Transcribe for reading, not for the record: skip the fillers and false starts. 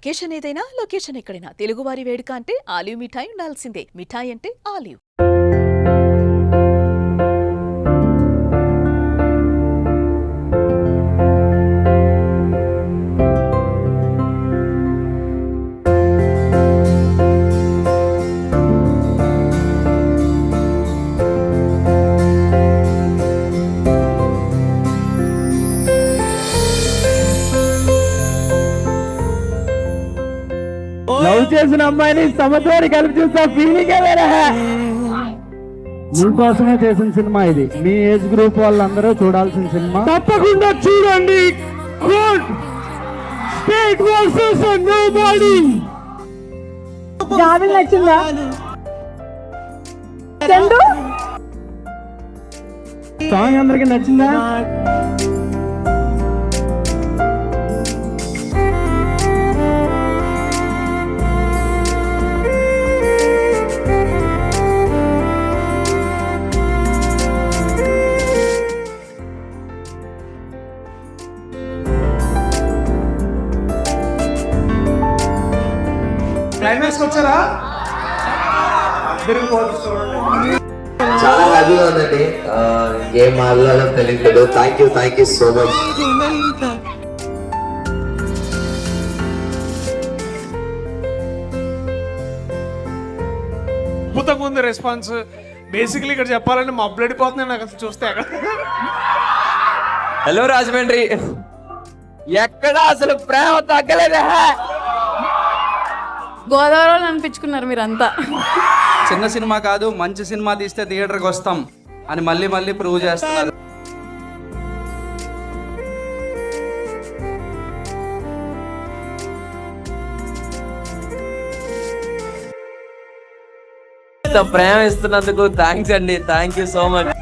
Occasion ఏదైనా location ఎక్కడైనా తెలుగువారి వేడుక అంటే ఆలివ్ మిఠాయి ఉండాల్సిందే. మిఠాయి అంటే ఆలివ్. లవ్ చేసిన అమ్మాయిని సమతోని కలిపి చూస్తా ఫీలింగ్ మీకోసమే చేసిన సినిమా ఇది. మీ ఏజ్ గ్రూప్ వాళ్ళందరూ చూడాల్సిన సినిమా, తప్పకుండా చూడండి. నచ్చిందా? సాంగ్ అందరికి నచ్చిందా? వచ్చారా? చాలా హ్యాపీగా ఉందండి. ఏం మాట్లాడాలో తెలియదు. Thank you so much. అద్భుతంగా ఉంది రెస్పాన్స్. బేసిక్లీ ఇక్కడ చెప్పాలంటే మా బ్లడ్ పోతున్నాయి నాకు అసలు చూస్తే. హలో రాజమండ్రి, ఎక్కడ అసలు ప్రేమ తగ్గలేదా? గోదావరిలో అనిపించుకున్నారు మీరంతా. చిన్న సినిమా కాదు, మంచి సినిమా తీస్తే థియేటర్కి వస్తాం అని మళ్ళీ మళ్ళీ ప్రూవ్ చేస్తున్నారు. ప్రేమ ఇస్తున్నందుకు థ్యాంక్స్ అండి. Thank you so much.